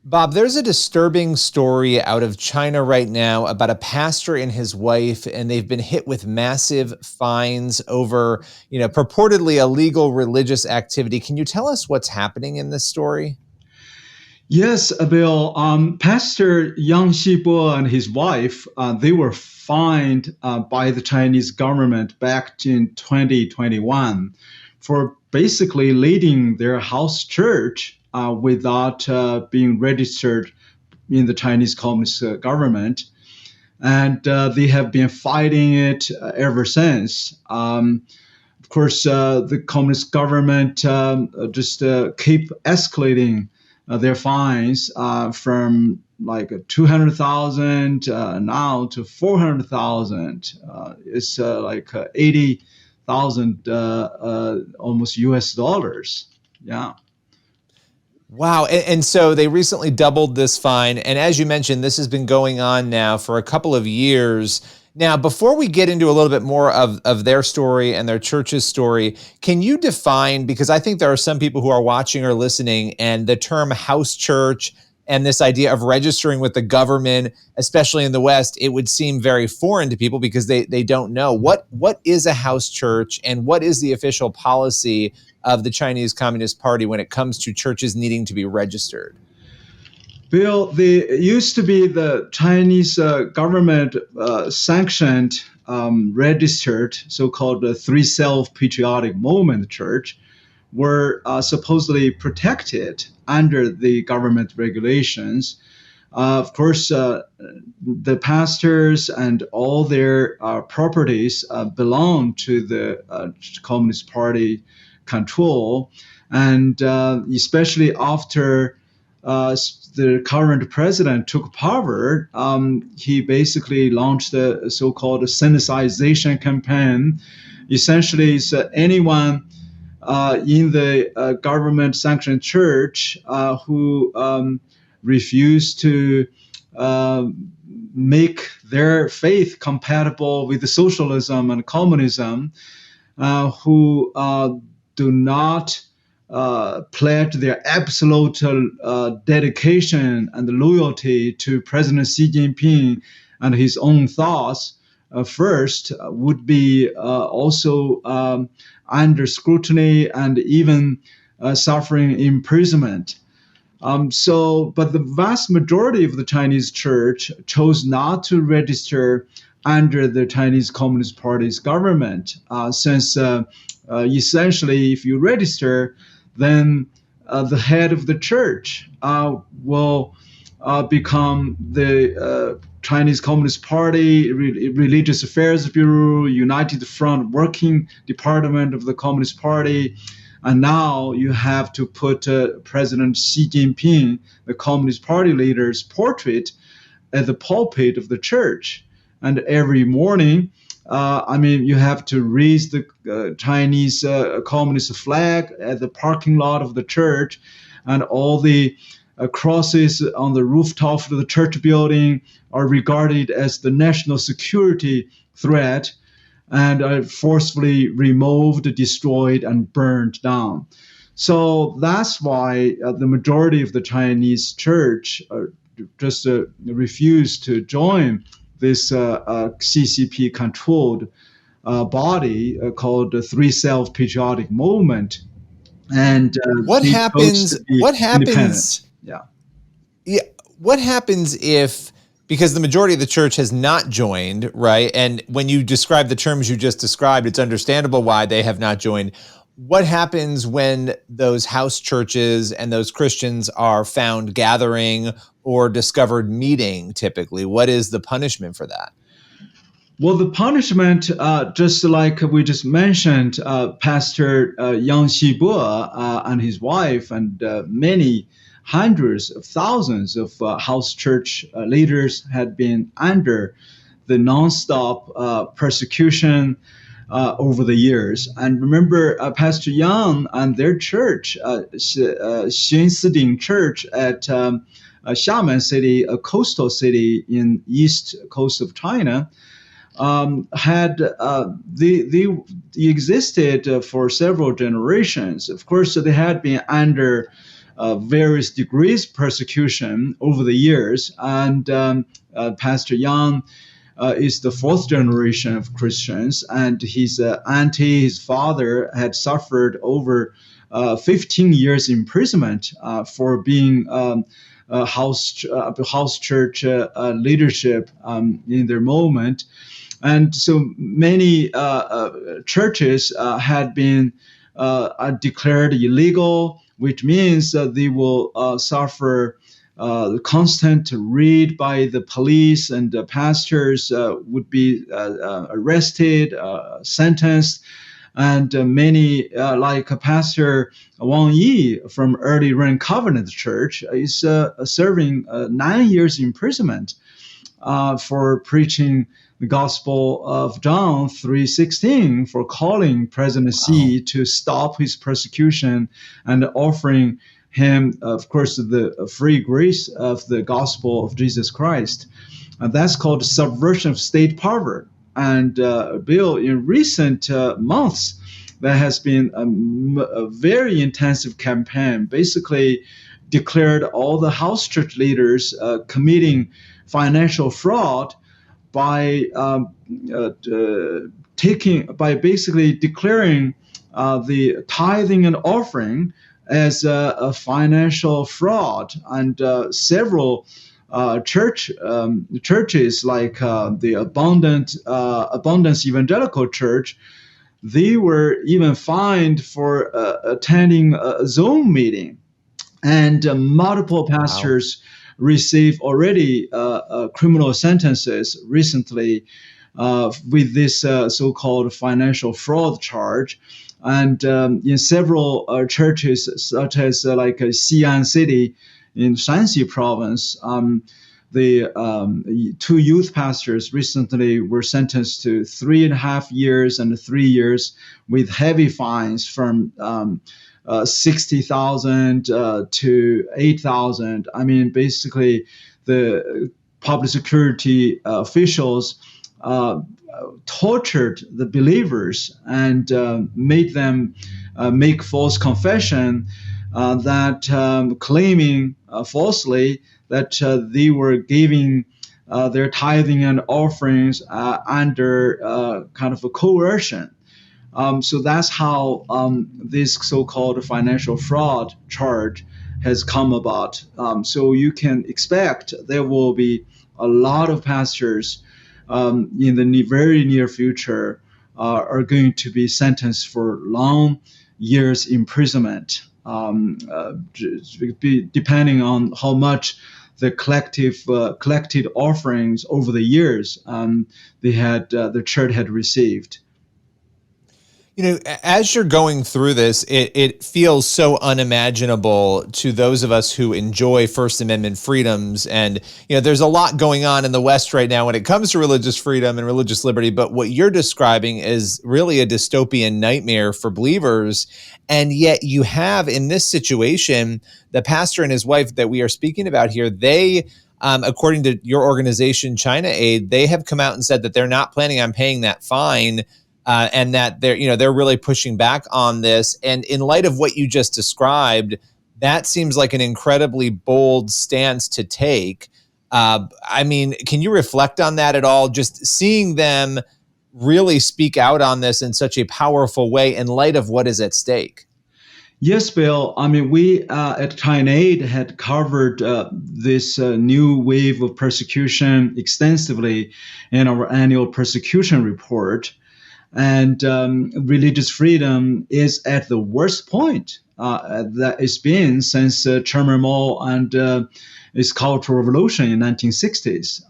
Bob, there's a disturbing story out of China right now about a pastor and his wife, and they've been hit with massive fines over, purportedly illegal religious activity. Can you tell us what's happening in this story? Yes, Bill. Pastor Yang Xibo and his wife, they were fined by the Chinese government back in 2021 for basically leading their house church without being registered in the Chinese Communist government. And they have been fighting it ever since. Of course, the communist government just keep escalating their fines from like 200,000 now to 400,000. It's like 80,000 almost US dollars. Yeah. Wow. And so they recently doubled this fine. And as you mentioned, this has been going on now for a couple of years. Now, before we get into a little bit more of their story and their church's story, can you define, because I think there are some people who are watching or listening, and the term house church and this idea of registering with the government, especially in the West, it would seem very foreign to people because they don't know. What is a house church and what is the official policy of the Chinese Communist Party when it comes to churches needing to be registered? Bill, they used to be the Chinese government sanctioned, registered, so-called Three Self-Patriotic Movement Church, were supposedly protected under the government regulations. Of course, the pastors and all their properties belong to the Communist Party control, and especially after the current president took power, he basically launched a so-called Sinicization campaign. Essentially, it's anyone in the government-sanctioned church who refused to make their faith compatible with socialism and communism, who do not pledge their absolute dedication and loyalty to President Xi Jinping and his own thoughts first, would be also under scrutiny and even suffering imprisonment. But the vast majority of the Chinese church chose not to register under the Chinese Communist Party's government, since essentially, if you register, then the head of the church will become the Chinese Communist Party, Religious Affairs Bureau, United Front Working Department of the Communist Party. And now you have to put President Xi Jinping, the Communist Party leader's portrait, at the pulpit of the church. And every morning, you have to raise the Chinese Communist flag at the parking lot of the church, and all the crosses on the rooftop of the church building are regarded as the national security threat and are forcefully removed, destroyed, and burned down. So that's why the majority of the Chinese church just refused to join this CCP-controlled body called the Three Self-Patriotic Movement. And what happens? What happens? Yeah. Yeah. What happens if? Because the majority of the church has not joined, right? And when you describe the terms you just described, it's understandable why they have not joined. What happens when those house churches and those Christians are found gathering or discovered meeting typically? What is the punishment for that? Well, the punishment, just like we just mentioned, Pastor Yang Xibo and his wife and many hundreds of thousands of house church leaders had been under the nonstop persecution over the years. And remember, Pastor Yang and their church, Xinsiding Church at Xiamen City, a coastal city in east coast of China, they existed for several generations. Of course, they had been under various degrees of persecution over the years. And Pastor Yang is the fourth generation of Christians, and his auntie, his father, had suffered over 15 years imprisonment for being house church leadership in their moment. And so many churches had been declared illegal, which means they will suffer constant raid by the police, and the pastors would be arrested, sentenced. And many, like Pastor Wang Yi from Early Rain Covenant Church, is serving 9 years imprisonment for preaching the Gospel of John 3:16, for calling President Xi to stop his persecution and offering him, of course, the free grace of the Gospel of Jesus Christ. And that's called subversion of state power. And Bill, in recent months, there has been a very intensive campaign, basically declared all the house church leaders committing financial fraud by basically declaring the tithing and offering as a financial fraud. And several churches like the Abundance Evangelical Church, they were even fined for attending a Zoom meeting. And multiple pastors receive already criminal sentences recently with this so-called financial fraud charge. And in several churches, such as like Xi'an City in Shanxi province, the two youth pastors recently were sentenced to 3.5 years and 3 years with heavy fines from 60,000 to 8,000. I mean, basically, the public security officials tortured the believers and made them make false confession that claiming falsely that they were giving their tithing and offerings under kind of a coercion. So that's how this so-called financial fraud charge has come about. So you can expect there will be a lot of pastors in the very near future are going to be sentenced for long years imprisonment, depending on how much the collected offerings over the years the church had received. You know, as you're going through this, it feels so unimaginable to those of us who enjoy First Amendment freedoms. And, you know, there's a lot going on in the West right now when it comes to religious freedom and religious liberty. But what you're describing is really a dystopian nightmare for believers. And yet you have in this situation, the pastor and his wife that we are speaking about here, they according to your organization, ChinaAid, they have come out and said that they're not planning on paying that fine. And that they're really pushing back on this. And in light of what you just described, that seems like an incredibly bold stance to take. I mean, can you reflect on that at all? Just seeing them really speak out on this in such a powerful way in light of what is at stake. Yes, Bill. I mean, we at ChinaAid had covered this new wave of persecution extensively in our annual persecution report. And religious freedom is at the worst point that it's been since Chairman Mao and his Cultural Revolution in 1960s.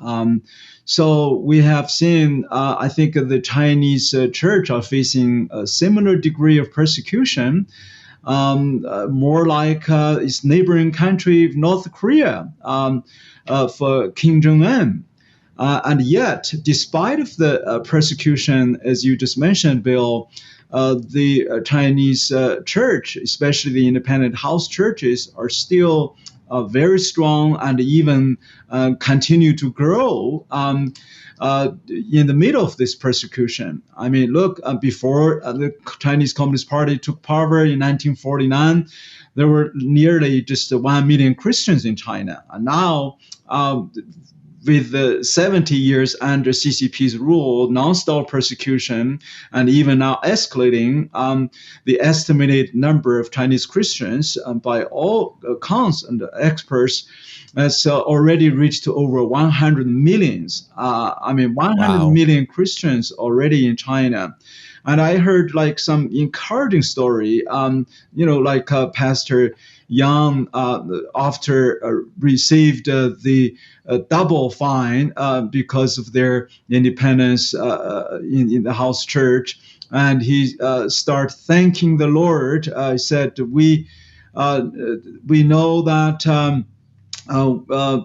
So we have seen, I think the Chinese church are facing a similar degree of persecution, more like its neighboring country, North Korea, for Kim Jong-un. And yet, despite of the persecution, as you just mentioned, Bill, the Chinese church, especially the independent house churches, are still very strong and even continue to grow in the middle of this persecution. I mean, look, before the Chinese Communist Party took power in 1949, there were nearly just 1 million Christians in China. And now, with the 70 years under CCP's rule, non-stop persecution, and even now escalating, the estimated number of Chinese Christians, by all accounts and experts, has already reached over 100 millions. 100 Wow. million Christians already in China. And I heard like some encouraging story, like Pastor Yang, after received the double fine because of their independence in the house church. And he started thanking the Lord. He said, we know that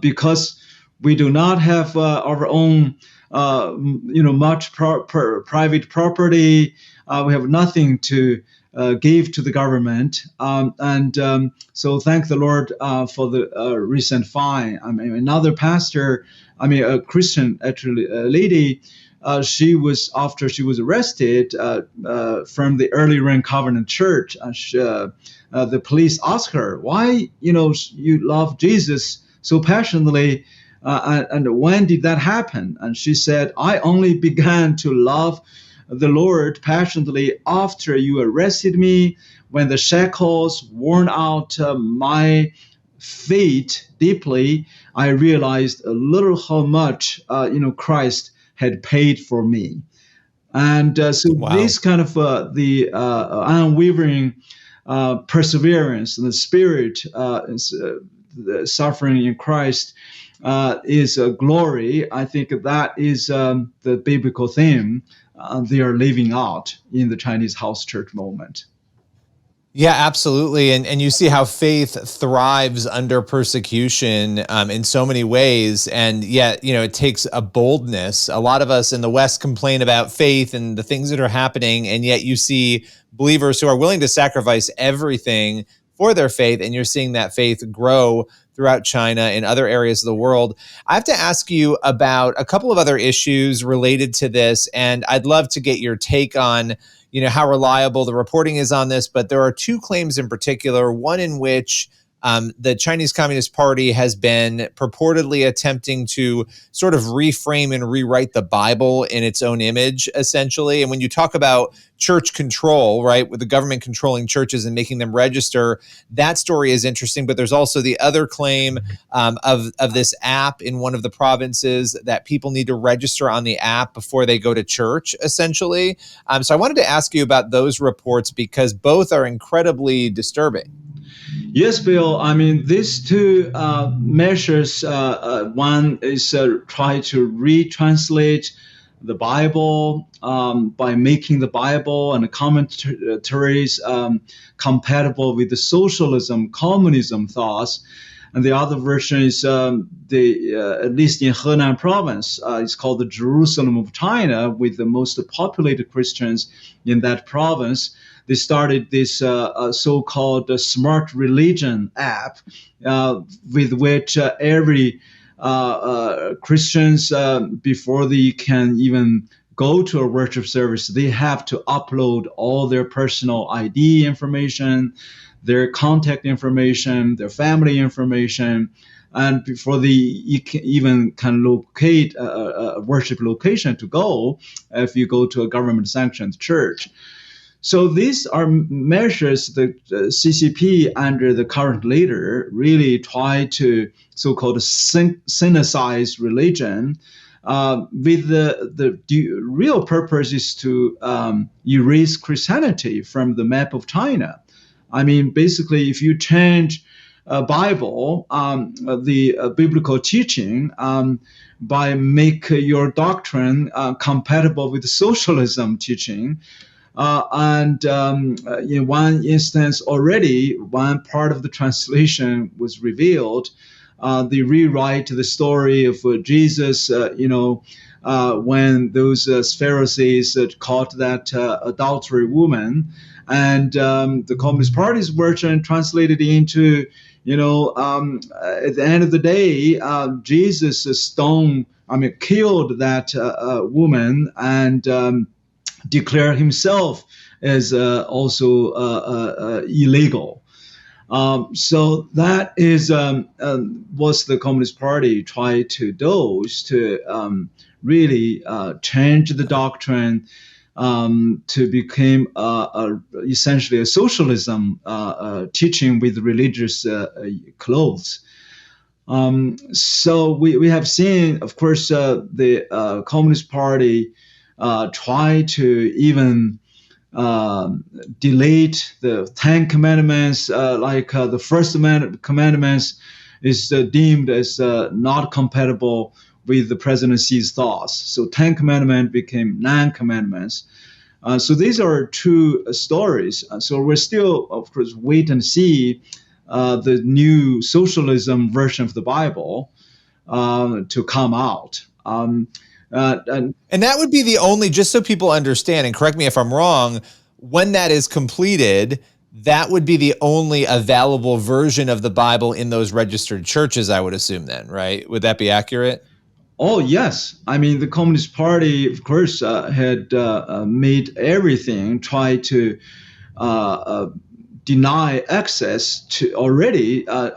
because we do not have our own much private property. We have nothing to give to the government. So thank the Lord for the recent fine. I mean, another pastor, a Christian, actually, a lady, after she was arrested from the Early Rain Covenant Church, the police asked her, why, you love Jesus so passionately, and when did that happen? And she said, I only began to love the Lord passionately after you arrested me, when the shackles worn out my feet deeply. I realized a little how much Christ had paid for me. And so Wow. this kind of the unwavering perseverance and the spirit, the suffering in Christ is a glory. I think that is the biblical theme they are living out in the Chinese house church moment. Yeah, absolutely. And you see how faith thrives under persecution in so many ways. And yet, it takes a boldness. A lot of us in the West complain about faith and the things that are happening. And yet you see believers who are willing to sacrifice everything for their faith. And you're seeing that faith grow throughout China and other areas of the world. I have to ask you about a couple of other issues related to this. And I'd love to get your take on how reliable the reporting is on this, but there are two claims in particular, one in which the Chinese Communist Party has been purportedly attempting to sort of reframe and rewrite the Bible in its own image, essentially. And when you talk about church control, right, with the government controlling churches and making them register, that story is interesting. But there's also the other claim of this app in one of the provinces that people need to register on the app before they go to church, essentially. So I wanted to ask you about those reports because both are incredibly disturbing. Yes, Bill. I mean, these two measures, one is try to retranslate the Bible by making the Bible and the commentaries compatible with the socialism, communism thoughts. And the other version is at least in Henan province, it's called the Jerusalem of China, with the most populated Christians in that province. They started this so-called smart religion app, with which every Christians, before they can even go to a worship service, they have to upload all their personal ID information, their contact information, their family information, and before they even can locate a worship location to go, if you go to a government-sanctioned church. So these are measures that CCP under the current leader really try to so-called synthesize religion, with the real purpose is to erase Christianity from the map of China. I mean, basically, if you change Bible, the biblical teaching, by make your doctrine compatible with socialism teaching, and in one instance already, one part of the translation was revealed. They rewrite the story of Jesus, when those Pharisees caught that adultery woman, and the Communist Party's version translated into, At the end of the day, Jesus killed that woman and declared himself as also illegal. So that is what the Communist Party tried to do, is to really change the doctrine to become essentially a socialism teaching with religious clothes. So we have seen, of course, the Communist Party try to even delete the Ten Commandments, the first commandments is deemed as not compatible with the presidency's thoughts. So Ten Commandments became nine commandments. So these are two stories. So we're still, of course, wait and see the new socialism version of the Bible to come out. And that would be the only, just so people understand, and correct me if I'm wrong, when that is completed, that would be the only available version of the Bible in those registered churches, I would assume then, right? Would that be accurate? Oh, yes. I mean, the Communist Party, of course, had made everything, try to uh, deny access to already, to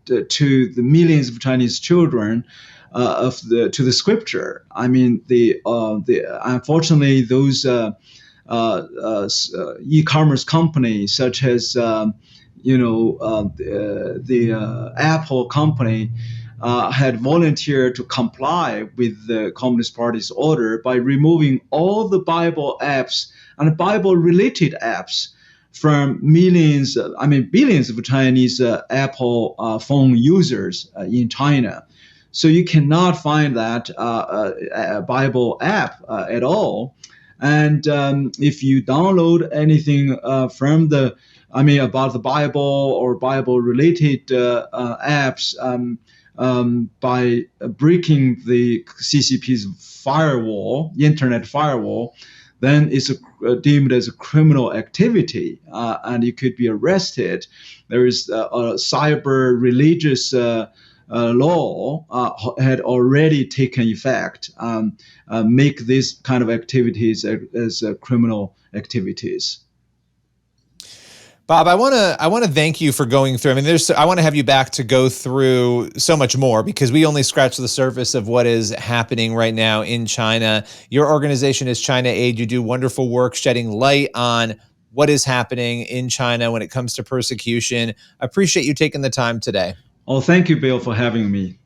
the millions of Chinese children to the scripture. I mean, the unfortunately those e-commerce companies such as the Apple company had volunteered to comply with the Communist Party's order by removing all the Bible apps and Bible-related apps from billions of Chinese Apple phone users in China. So you cannot find that Bible app at all. And if you download anything about the Bible or Bible-related apps by breaking the CCP's firewall, internet firewall, then it's deemed as a criminal activity, and you could be arrested. There is a cyber religious law had already taken effect, make these kind of activities as criminal activities. Bob, I want to thank you for going through. I mean, I want to have you back to go through so much more, because we only scratched the surface of what is happening right now in China. Your organization is ChinaAid. You do wonderful work shedding light on what is happening in China when it comes to persecution. I appreciate you taking the time today. Oh, thank you, Bill, for having me.